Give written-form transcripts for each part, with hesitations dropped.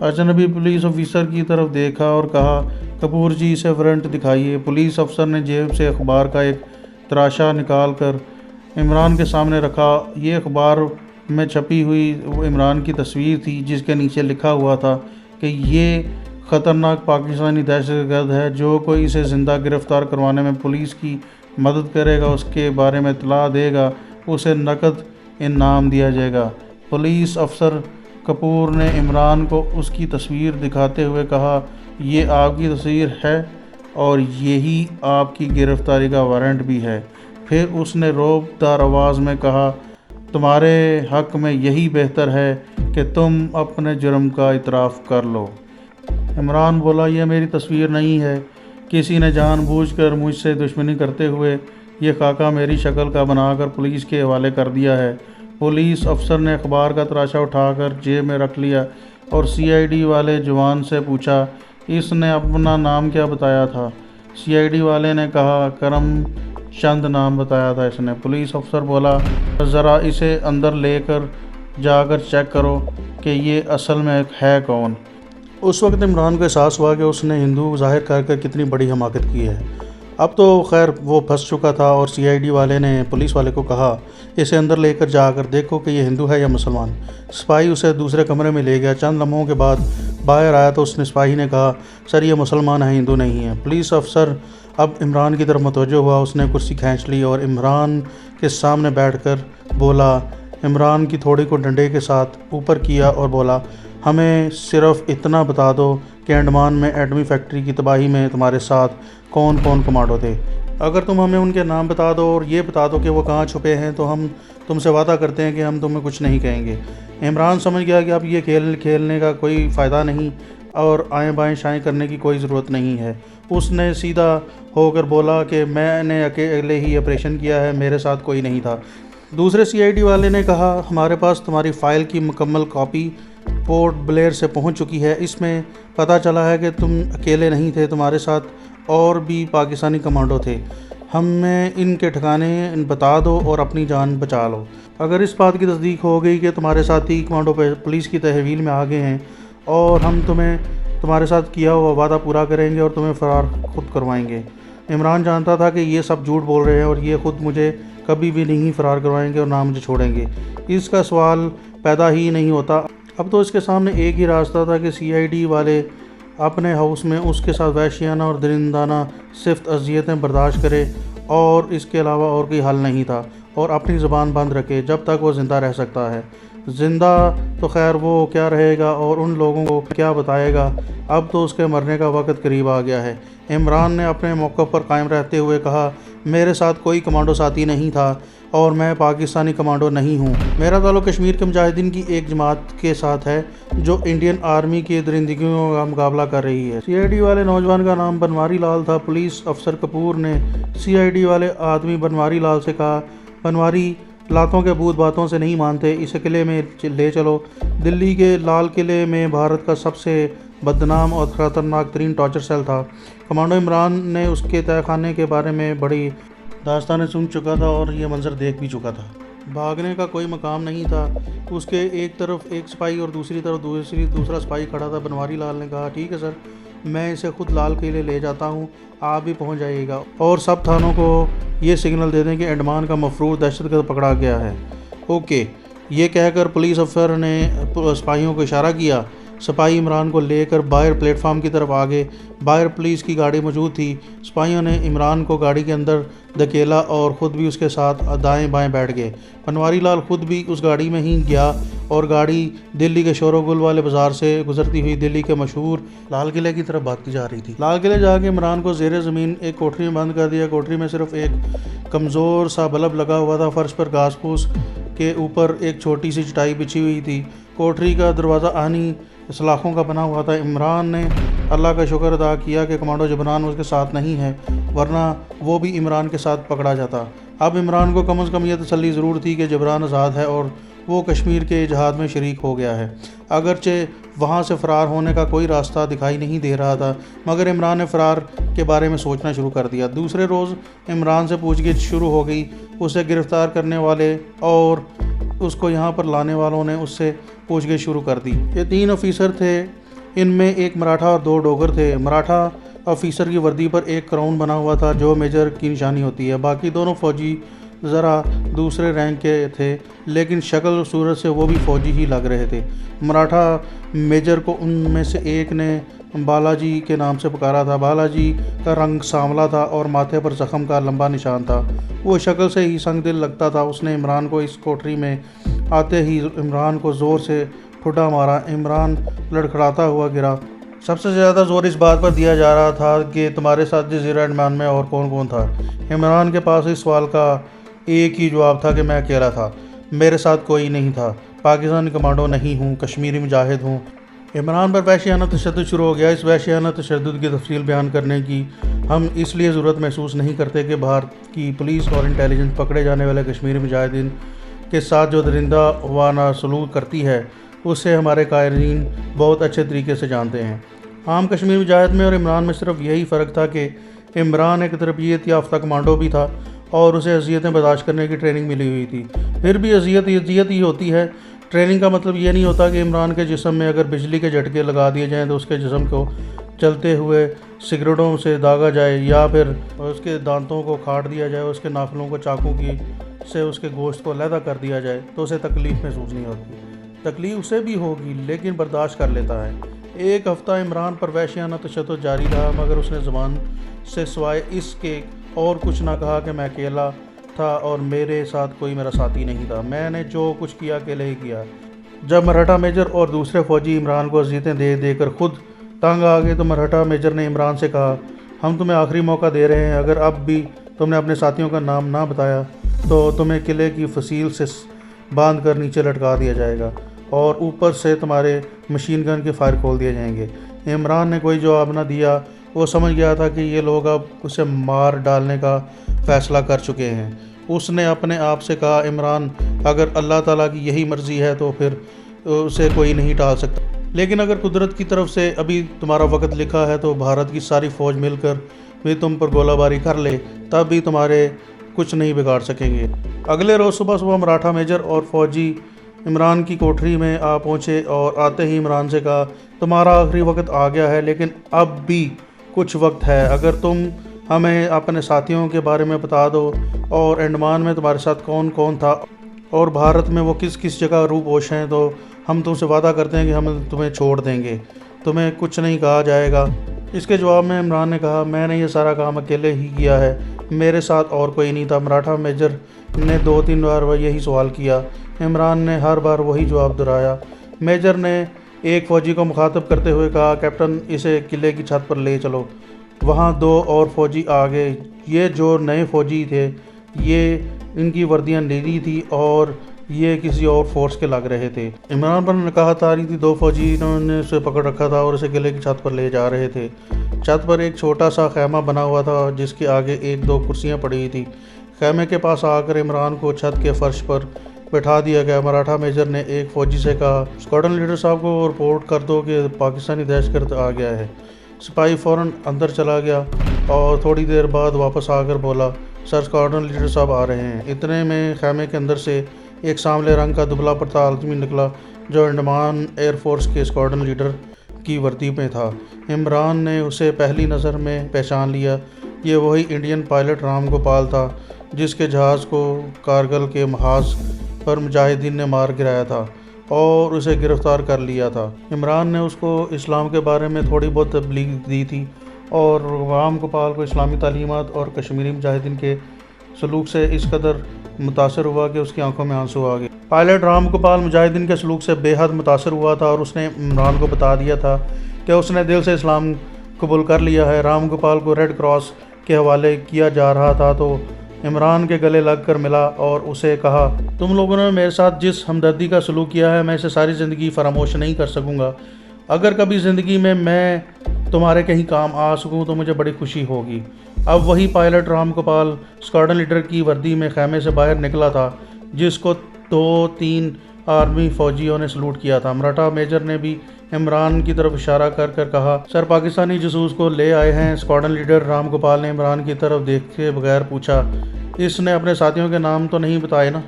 अजनबी police officer की तरफ देखा और कहा, कपूर जी, इसे वारंट दिखाइए। पुलिस अफसर ने जेब से अखबार का एक तराशा निकाल कर इमरान के सामने रखा। ये अखबार में छपी हुई वो इमरान की तस्वीर थी, जिसके नीचे लिखा हुआ था कि ये ख़तरनाक पाकिस्तानी दहशतगर्द है। जो कोई इसे ज़िंदा गिरफ़्तार करवाने में पुलिस की मदद करेगा, उसके बारे में इत्तला देगा, उसे नकद इनाम दिया जाएगा। पुलिस अफसर कपूर ने इमरान को उसकी तस्वीर दिखाते हुए कहा, ये आपकी तस्वीर है और यही आपकी गिरफ़्तारी का वारंट भी है। फिर उसने रोबदार आवाज़ में कहा, तुम्हारे हक़ में यही बेहतर है कि तुम अपने जुर्म का इतराफ़ कर लो। इमरान बोला, यह मेरी तस्वीर नहीं है। किसी ने जानबूझकर मुझसे दुश्मनी करते हुए ये खाका मेरी शक्ल का बनाकर पुलिस के हवाले कर दिया है। पुलिस अफसर ने अखबार का तराशा उठाकर जेब में रख लिया और सीआईडी वाले जवान से पूछा, इसने अपना नाम क्या बताया था? सीआईडी वाले ने कहा, करम चंद नाम बताया था इसने। पुलिस अफसर बोला, ज़रा इसे अंदर लेकर जाकर चेक करो कि ये असल में है कौन। उस वक्त इमरान को एहसास हुआ कि उसने हिंदू ज़ाहिर कर कितनी बड़ी हमाकत की है। अब तो खैर वो फंस चुका था और सीआईडी वाले ने पुलिस वाले को कहा, इसे अंदर लेकर जाकर देखो कि ये हिंदू है या मुसलमान। सिपाही उसे दूसरे कमरे में ले गया। चंद लम्हों के बाद बाहर आया तो उसने सिपाही ने कहा, सर ये मुसलमान है, हिंदू नहीं है। पुलिस अफसर अब इमरान की तरफ मुतवज्जो हुआ। उसने कुर्सी खींच ली और इमरान के सामने बैठकर बोला, इमरान की थोड़ी को डंडे के साथ ऊपर किया और बोला, हमें सिर्फ इतना बता दो कि अंडमान में एटमी फैक्ट्री की तबाही में तुम्हारे साथ कौन कौन कमांडो थे। अगर तुम हमें उनके नाम बता दो और ये बता दो कि वो कहाँ छुपे हैं तो हम तुमसे वादा करते हैं कि हम तुम्हें कुछ नहीं कहेंगे। इमरान समझ गया कि अब ये खेलने का कोई फ़ायदा नहीं और आएँ बाएँ शाएँ करने की कोई ज़रूरत नहीं है। उसने सीधा होकर बोला कि मैंने अकेले ही ऑपरेशन किया है, मेरे साथ कोई नहीं था। दूसरे सीआईडी वाले ने कहा, हमारे पास तुम्हारी फ़ाइल की मुकम्मल कॉपी पोर्ट ब्लेयर से पहुंच चुकी है। इसमें पता चला है कि तुम अकेले नहीं थे, तुम्हारे साथ और भी पाकिस्तानी कमांडो थे। हमें इनके ठिकाने बता दो और अपनी जान बचा लो। अगर इस बात की तस्दीक हो गई कि तुम्हारे साथी कमांडो पुलिस की तहवील में आ गए हैं और हम तुम्हारे साथ किया हुआ वादा पूरा करेंगे और तुम्हें फ़रार खुद करवाएंगे। इमरान जानता था कि ये सब झूठ बोल रहे हैं और ये ख़ुद मुझे कभी भी नहीं फ़रार करवाएंगे और ना मुझे छोड़ेंगे। इसका सवाल पैदा ही नहीं होता। अब तो इसके सामने एक ही रास्ता था कि सीआईडी वाले अपने हाउस में उसके साथ वहशियाना और दरिंदाना सिफ्त अजियतें बर्दाश्त करे और इसके अलावा और कोई हल नहीं था, और अपनी ज़ुबान बंद रखे जब तक वो ज़िंदा रह सकता है। ज़िंदा तो खैर वो क्या रहेगा और उन लोगों को क्या बताएगा। अब तो उसके मरने का वक्त करीब आ गया है। इमरान ने अपने मौक़िफ़ पर कायम रहते हुए कहा, मेरे साथ कोई कमांडो साथी नहीं था और मैं पाकिस्तानी कमांडो नहीं हूँ। मेरा ताल्लुक़ कश्मीर के मुजाहिदीन की एक जमात के साथ है जो इंडियन आर्मी की दरिंदगियों का मुकाबला कर रही है। सीआईडी वाले नौजवान का नाम बनवारी लाल था। पुलिस अफसर कपूर ने सीआईडी वाले आदमी बनवारी लाल से कहा, बनवारी, लातों के भूत बातों से नहीं मानते, इसे किले में ले चलो। दिल्ली के लाल किले में भारत का सबसे बदनाम और ख़तरनाक तरीन टॉर्चर सेल था। कमांडो इमरान ने उसके तहखाने के बारे में बड़ी दास्तानें सुन चुका था और ये मंजर देख भी चुका था। भागने का कोई मकाम नहीं था। उसके एक तरफ एक सिपाही और दूसरी तरफ दूसरा सिपाही खड़ा था। बनवारी लाल ने कहा, ठीक है सर, मैं इसे खुद लाल किले ले जाता हूँ, आप भी पहुँच जाइएगा और सब थानों को ये सिग्नल दे दें कि अंडमान का मफरूज़ दहशतगर्द पकड़ा गया है। ओके। ये कहकर पुलिस अफसर ने सिपाहियों को इशारा किया। सिपाही इमरान को लेकर बाहर प्लेटफार्म की तरफ आ गए। बाहर पुलिस की गाड़ी मौजूद थी। सिपाहियों ने इमरान को गाड़ी के अंदर धकेला और ख़ुद भी उसके साथ दाएं बाएं बैठ गए। बनवारी लाल ख़ुद भी उस गाड़ी में ही गया और गाड़ी दिल्ली के शोरोगुल वाले बाज़ार से गुजरती हुई दिल्ली के मशहूर लाल किले की तरफ भागती जा रही थी। लाल किले जाके इमरान को ज़ेरे ज़मीन एक कोठरी में बंद कर दिया। कोठरी में सिर्फ एक कमज़ोर सा बल्ब लगा हुआ था। फ़र्श पर घास फूस के ऊपर एक छोटी सी चटाई बिछी हुई थी। कोठरी का दरवाज़ा आनी सलाखों का बना हुआ था। इमरान ने अल्लाह का शुक्र अदा किया कि कमांडो जबरान उसके साथ नहीं है, वरना वो भी इमरान के साथ पकड़ा जाता। अब इमरान को कम से कम यह तसल्ली ज़रूर थी कि जबरान आज़ाद है और वो कश्मीर के जहाद में शरीक हो गया है। अगरचे वहाँ से फ़रार होने का कोई रास्ता दिखाई नहीं दे रहा था, मगर इमरान ने फ़रार के बारे में सोचना शुरू कर दिया। दूसरे रोज़ इमरान से पूछगिछ शुरू हो गई। उसे गिरफ़्तार करने वाले और उसको यहाँ पर लाने वालों ने उससे पूछगिछ शुरू कर दी। ये 3 ऑफिसर थे इनमें एक मराठा और 2 डोगर थे। मराठा ऑफिसर की वर्दी पर एक क्राउन बना हुआ था जो मेजर की निशानी होती है। बाकी दोनों फौजी ज़रा दूसरे रैंक के थे, लेकिन शक्ल और सूरत से वो भी फौजी ही लग रहे थे। मराठा मेजर को उनमें से एक ने बालाजी के नाम से पुकारा था। बालाजी का रंग सांवला था और माथे पर जख्म का लंबा निशान था। वो शक्ल से ही संगदिल लगता था। उसने इमरान को इस कोठरी में आते ही इमरान को ज़ोर से ठुड्डा मारा। इमरान लड़खड़ाता हुआ गिरा। सबसे ज़्यादा जोर इस बात पर दिया जा रहा था कि तुम्हारे साथ जज़ीरा अंडमान में और कौन कौन था। इमरान के पास इस सवाल का एक ही जवाब था कि मैं अकेला था, मेरे साथ कोई नहीं था। पाकिस्तानी कमांडो नहीं हूँ, कश्मीरी मुजाहिद हूँ। इमरान पर वहशियाना तशद्दुद शुरू हो गया। इस वहशियाना तशद्दुद की तफसील बयान करने की हम इसलिए ज़रूरत महसूस नहीं करते कि भारत की पुलिस और इंटेलिजेंस पकड़े जाने वाले कश्मीरी मुजाहिदीन के साथ जो दरिंदा वाना सलूक करती है उससे हमारे कायरीन बहुत अच्छे तरीके से जानते हैं। आम कश्मीर मुजाहिद में और इमरान में सिर्फ यही फ़र्क था कि इमरान एक तरबियत याफ्ता कमांडो भी था और उसे अजियतें बर्दाश्त करने की ट्रेनिंग मिली हुई थी। फिर भी अजियत ही होती है। ट्रेनिंग का मतलब ये नहीं होता कि इमरान के जिस्म में अगर बिजली के झटके लगा दिए जाएँ तो उसके जिस्म को चलते हुए सिगरेटों से दागा जाए या फिर उसके दांतों को काट दिया जाए, उसके नाखूनों को चाकू की से उसके गोश्त को अलहदा कर दिया जाए तो उसे तकलीफ़ महसूस नहीं होती। तकलीफ़ उसे भी होगी लेकिन बर्दाश्त कर लेता है। एक हफ़्ता इमरान पर वहशियाना तशद्दुद जारी रहा, मगर उसने ज़बान से सिवाय इसके और कुछ ना कहा कि मैं अकेला था और मेरे साथ कोई मेरा साथी नहीं था। मैंने जो कुछ किया अकेले ही किया। जब मराठा मेजर और दूसरे फ़ौजी इमरान को अज़ियतें दे देकर ख़ुद तंग आ गए तो मराठा मेजर ने इमरान से कहा, हम तुम्हें आखिरी मौका दे रहे हैं। अगर अब भी तुमने अपने साथियों का नाम ना बताया तो तुम्हें किले की फसील से बांध कर नीचे लटका दिया जाएगा और ऊपर से तुम्हारे मशीन गन के फायर खोल दिए जाएंगे। इमरान ने कोई जवाब न दिया। वो समझ गया था कि ये लोग अब उसे मार डालने का फ़ैसला कर चुके हैं। उसने अपने आप से कहा, इमरान, अगर अल्लाह ताला की यही मर्ज़ी है तो फिर उसे कोई नहीं टाल सकता। लेकिन अगर कुदरत की तरफ से अभी तुम्हारा वक्त लिखा है तो भारत की सारी फ़ौज मिलकर भी तुम पर गोलाबारी कर ले, तब भी तुम्हारे कुछ नहीं बिगाड़ सकेंगे। अगले रोज़ सुबह मराठा मेजर और फ़ौजी इमरान की कोठरी में आ पहुँचे और आते ही इमरान से कहा, तुम्हारा आखिरी वक्त आ गया है लेकिन अब भी कुछ वक्त है। अगर तुम हमें अपने साथियों के बारे में बता दो और अंडमान में तुम्हारे साथ कौन कौन था और भारत में वो किस किस जगह रूपोश हैं तो हम तुमसे वादा करते हैं कि हम तुम्हें छोड़ देंगे, तुम्हें कुछ नहीं कहा जाएगा। इसके जवाब में इमरान ने कहा, मैंने ये सारा काम अकेले ही किया है, मेरे साथ और कोई नहीं था। मराठा मेजर ने 2-3 बार वह यही सवाल किया। इमरान ने हर बार वही जवाब दोहराया। मेजर ने एक फ़ौजी को मुखातब करते हुए कहा, कैप्टन, इसे किले की छत पर ले चलो। वहाँ 2 और फ़ौजी आ गए। ये जो नए फ़ौजी थे, ये इनकी वर्दियाँ नीली थी और ये किसी और फोर्स के लग रहे थे। इमरान पर निकाहत आ रही थी। 2 फ़ौजी इन्होंने उसे पकड़ रखा था और उसे किले की छत पर ले जा रहे थे। छत पर एक छोटा सा खैमा बना हुआ था जिसके आगे 1-2 कुर्सियाँ पड़ी हुई थी। खैमे के पास आकर इमरान को छत के फर्श पर बैठा दिया गया। मराठा मेजर ने एक फ़ौजी से कहा, स्क्वाड्रन लीडर साहब को रिपोर्ट कर दो कि पाकिस्तानी दहशतगर्द आ गया है। सिपाही फ़ौरन अंदर चला गया और थोड़ी देर बाद वापस आकर बोला, सर, स्क्वाड्रन लीडर साहब आ रहे हैं। इतने में खैमे के अंदर से एक सांवले रंग का दुबला पतला आदमी निकला जो अंडमान एयरफोर्स के स्क्वाड्रन लीडर की वर्दी में था। इमरान ने उसे पहली नज़र में पहचान लिया। ये वही इंडियन पायलट राम गोपाल था जिसके जहाज़ को कारगिल के महाज पर मुजाहिदीन ने मार गिराया था और उसे गिरफ़्तार कर लिया था। इमरान ने उसको इस्लाम के बारे में थोड़ी बहुत तबलीग दी थी और राम गोपाल को इस्लामी तालीमात और कश्मीरी मुजाहिदीन के सलूक से इस कदर मुतासर हुआ कि उसकी आंखों में आंसू आ गए। पायलट राम गोपाल मुजाहिदीन के सलूक से बेहद मुतासर हुआ था और उसने इमरान को बता दिया था कि उसने दिल से इस्लाम कबूल कर लिया है। राम गोपाल को रेड क्रॉस के हवाले किया जा रहा था तो इमरान के गले लग कर मिला और उसे कहा, तुम लोगों ने मेरे साथ जिस हमदर्दी का सलूक किया है मैं इसे सारी ज़िंदगी फरामोश नहीं कर सकूँगा। अगर कभी ज़िंदगी में मैं तुम्हारे कहीं काम आ सकूँ तो मुझे बड़ी खुशी होगी। अब वही pilot Ram Gopal squadron leader की वर्दी में खैमे से बाहर निकला था जिसको 2-3 आर्मी फ़ौजियों ने सलूट किया था। मराठा मेजर ने भी इमरान की तरफ इशारा कर कर कहा, सर, पाकिस्तानी जासूस को ले आए हैं। स्क्वाड्रन लीडर राम गोपाल ने इमरान की तरफ देखे बगैर पूछा, इसने अपने साथियों के नाम तो नहीं बताए ना?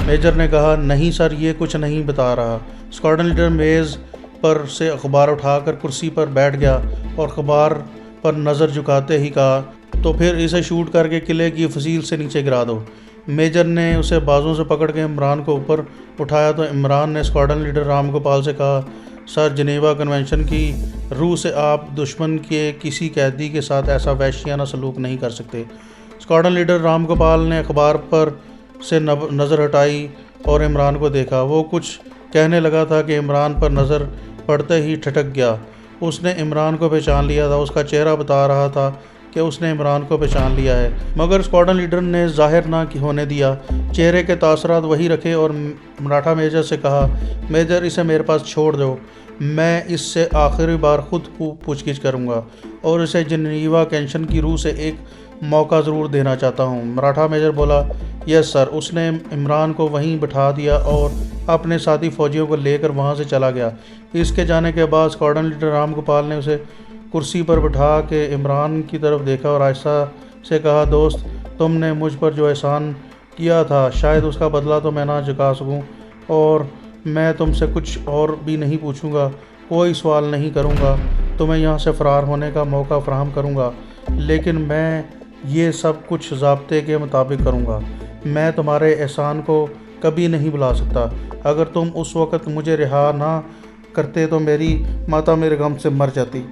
मेजर ने कहा, नहीं सर, ये कुछ नहीं बता रहा। स्क्वाड्रन लीडर मेज़ पर से अखबार उठाकर कुर्सी पर बैठ गया और अखबार पर नज़र झुकाते ही कहा, तो फिर इसे शूट करके किले की फसील से नीचे गिरा दो। मेजर ने उसे बाजू से पकड़ के इमरान को ऊपर उठाया तो इमरान ने स्क्वाड्रन लीडर राम गोपाल से कहा, सर, जिनेवा कन्वेंशन की रूह से आप दुश्मन के किसी कैदी के साथ ऐसा वहशियाना सलूक नहीं कर सकते। स्क्वाड्रन लीडर राम गोपाल ने अखबार पर से नज़र हटाई और इमरान को देखा। वो कुछ कहने लगा था कि इमरान पर नज़र पड़ते ही ठटक गया। उसने इमरान को पहचान लिया था। उसका चेहरा बता रहा था कि उसने इमरान को पहचान लिया है, मगर स्क्वाड्रन लीडर ने जाहिर ना होने दिया। चेहरे के तासरात वही रखे और मराठा मेजर से कहा, मेजर, इसे मेरे पास छोड़ दो, मैं इससे आखिरी बार खुद पूछगिछ करूँगा और इसे जिनेवा कन्वेंशन की रूह से एक मौका ज़रूर देना चाहता हूँ। मराठा मेजर बोला, यस सर। उसने इमरान को वहीं बिठा दिया और अपने साथी फौजियों को लेकर वहाँ से चला गया। इसके जाने के बाद स्क्वाड्रन लीडर राम गोपाल ने उसे कुर्सी पर बिठा के इमरान की तरफ देखा और आहिस्ता से कहा, दोस्त, तुमने मुझ पर जो एहसान किया था, शायद उसका बदला तो मैं ना चुका सकूं, और मैं तुमसे कुछ और भी नहीं पूछूंगा, कोई सवाल नहीं करूंगा, तुम्हें यहाँ से फ़रार होने का मौका फराहम करूंगा, लेकिन मैं ये सब कुछ ज़ाब्ते के मुताबिक करूंगा। मैं तुम्हारे एहसान को कभी नहीं भुला सकता। अगर तुम उस वक़्त मुझे रिहा ना करते तो मेरी माता मेरे गम से मर जाती।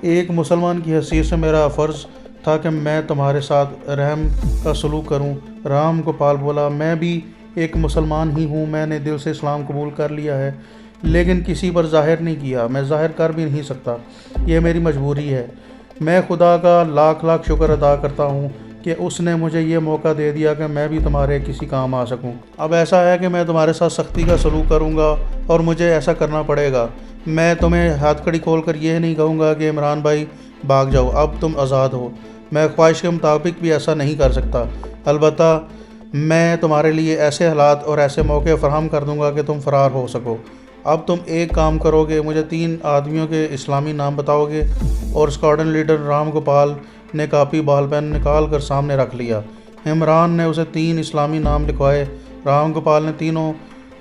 एक मुसलमान की हैसियत से मेरा फ़र्ज़ था कि मैं तुम्हारे साथ रहम का सलूक करूं। राम गोपाल बोला, मैं भी एक मुसलमान ही हूं, मैंने दिल से इस्लाम कबूल कर लिया है, लेकिन किसी पर ज़ाहिर नहीं किया, मैं ज़ाहिर कर भी नहीं सकता, यह मेरी मजबूरी है। मैं खुदा का लाख लाख शुक्र अदा करता हूं कि उसने मुझे ये मौका दे दिया कि मैं भी तुम्हारे किसी काम आ सकूं। अब ऐसा है कि मैं तुम्हारे साथ सख्ती का सलूक करूंगा और मुझे ऐसा करना पड़ेगा। मैं तुम्हें हथकड़ी खोल कर यह नहीं कहूँगा कि इमरान भाई भाग जाओ, अब तुम आज़ाद हो। मैं ख्वाहिश के मुताबिक भी ऐसा नहीं कर सकता, अलबत्ता मैं तुम्हारे लिए ऐसे हालात और ऐसे मौके फराहम कर दूंगा कि तुम फ़रार हो सको। अब तुम एक काम करोगे, मुझे 3 आदमियों के इस्लामी नाम बताओगे। और स्क्वाड्रन लीडर राम गोपाल ने कापी बॉल पेन निकाल कर सामने रख लिया। इमरान ने उसे 3 इस्लामी नाम लिखवाए। राम गोपाल ने तीनों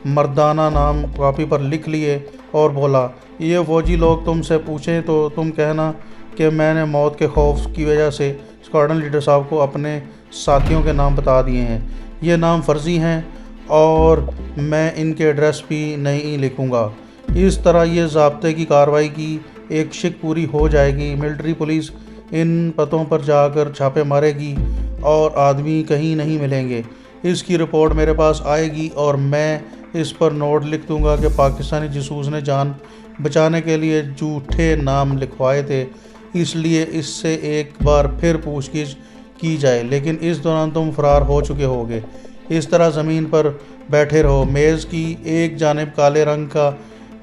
मर्दाना नाम कापी पर लिख लिए और बोला, ये फ़ौजी लोग तुमसे पूछें तो तुम कहना कि मैंने मौत के खौफ की वजह से स्क्वाड्रन लीडर साहब को अपने साथियों के नाम बता दिए हैं। ये नाम फ़र्ज़ी हैं और मैं इनके एड्रेस भी नहीं लिखूँगा। इस तरह ये ज़ाब्ते की कार्रवाई की एक शिक पूरी हो जाएगी। मिलिट्री पुलिस इन पतों पर जाकर छापे मारेगी और आदमी कहीं नहीं मिलेंगे। इसकी रिपोर्ट मेरे पास आएगी और मैं इस पर नोट लिख दूंगा कि पाकिस्तानी जासूस ने जान बचाने के लिए झूठे नाम लिखवाए थे, इसलिए इससे एक बार फिर पूछगिछ की जाए, लेकिन इस दौरान तुम फरार हो चुके होगे। इस तरह ज़मीन पर बैठे रहो। मेज़ की एक जानिब काले रंग का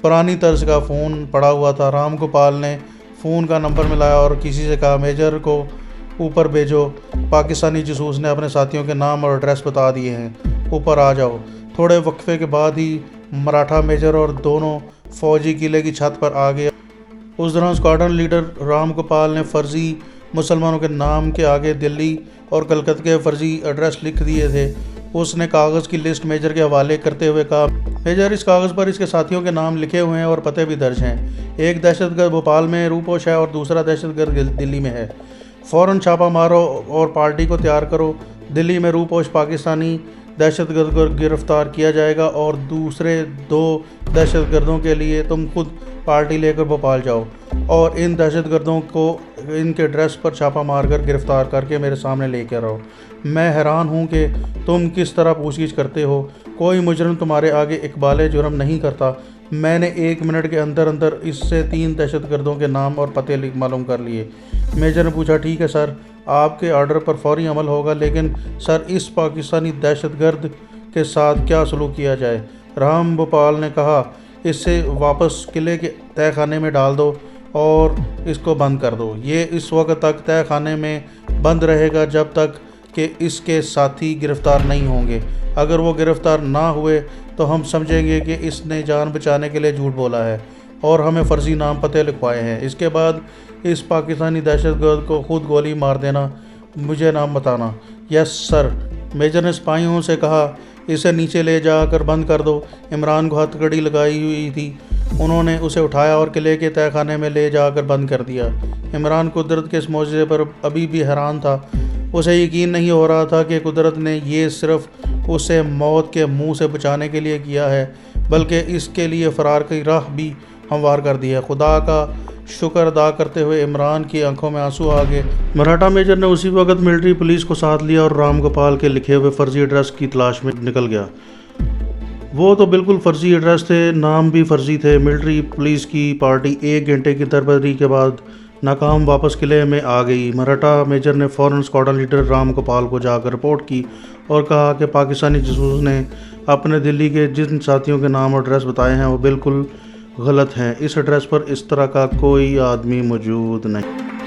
पुरानी तर्ज का फ़ोन पड़ा हुआ था। राम गोपाल ने फ़ोन का नंबर मिलाया और किसी से कहा, मेजर को ऊपर भेजो, पाकिस्तानी जासूस ने अपने साथियों के नाम और एड्रेस बता दिए हैं, ऊपर आ जाओ। थोड़े वक्फे के बाद ही मराठा मेजर और दोनों फ़ौजी किले की छत पर आ गए। उस दौरान स्क्वाड्रन लीडर राम गोपाल ने फ़र्ज़ी मुसलमानों के नाम के आगे दिल्ली और कलकत्ता के फ़र्ज़ी एड्रेस लिख दिए थे। उसने कागज़ की लिस्ट मेजर के हवाले करते हुए कहा, मेजर, इस कागज़ पर इसके साथियों के नाम लिखे हुए हैं और पते भी दर्ज हैं। एक दहशतगर्द भोपाल में रूपोश है और दूसरा दहशतगर्द दिल्ली में है। फ़ौरन छापा मारो और पार्टी को तैयार करो। दिल्ली में रूपोश पाकिस्तानी दहशतगर्द को गिरफ़्तार किया जाएगा और दूसरे 2 दहशतगर्दों के लिए तुम खुद पार्टी लेकर भोपाल जाओ और इन दहशतगर्दों को इनके एड्रेस पर छापा मारकर गिरफ़्तार करके मेरे सामने लेकर आओ। मैं हैरान हूँ कि तुम किस तरह पूछगिछ करते हो। कोई मुजरिम तुम्हारे आगे इकबाल जुर्म नहीं करता। मैंने 1 मिनट के अंदर अंदर इससे 3 दहशतगर्दों के नाम और पते मालूम कर लिए। मेजर ने पूछा, ठीक है सर, आपके ऑर्डर पर फौरी अमल होगा, लेकिन सर, इस पाकिस्तानी दहशतगर्द के साथ क्या सलूक किया जाए? राम गोपाल ने कहा, इससे वापस किले के तय खाने में डाल दो और इसको बंद कर दो। ये इस वक्त तक तय खाने में बंद रहेगा जब तक कि इसके साथी गिरफ़्तार नहीं होंगे। अगर वो गिरफ़्तार ना हुए तो हम समझेंगे कि इसने जान बचाने के लिए झूठ बोला है और हमें फ़र्ज़ी नाम पते लिखवाए हैं। इसके बाद इस पाकिस्तानी दहशतगर्द को खुद गोली मार देना, मुझे नाम बताना। Yes sir. मेजर ने सिपाहियों से कहा, इसे नीचे ले जाकर बंद कर दो। इमरान को हथकड़ी लगाई हुई थी उन्होंने उसे उठाया और किले के तहखाने में ले जाकर बंद कर दिया। इमरान कुदरत के इस मौजज़े पर अभी भी हैरान था। उसे यकीन नहीं हो रहा था कि कुदरत ने ये सिर्फ उसे मौत के मुंह से बचाने के लिए किया है, बल्कि इसके लिए फ़रार की राह भी हमवार कर दी है। खुदा का शुक्र अदा करते हुए इमरान की आंखों में आंसू आ गए। मराठा मेजर ने उसी वक्त मिलिट्री पुलिस को साथ लिया और राम गोपाल के लिखे हुए फर्जी एड्रेस की तलाश में निकल गया। वो तो बिल्कुल फर्जी एड्रेस थे, नाम भी फर्जी थे। मिलिट्री पुलिस की पार्टी 1 घंटे की तरबेदी के बाद नाकाम वापस किले में आ गई। मराठा मेजर ने फ़ौरन स्क्वाड्रन लीडर राम गोपाल को जाकर रिपोर्ट की और कहा कि पाकिस्तानी जासूस ने अपने दिल्ली के जिन साथियों के नाम और एड्रेस बताए हैं वो बिल्कुल गलत हैं। इस एड्रेस पर इस तरह का कोई आदमी मौजूद नहीं।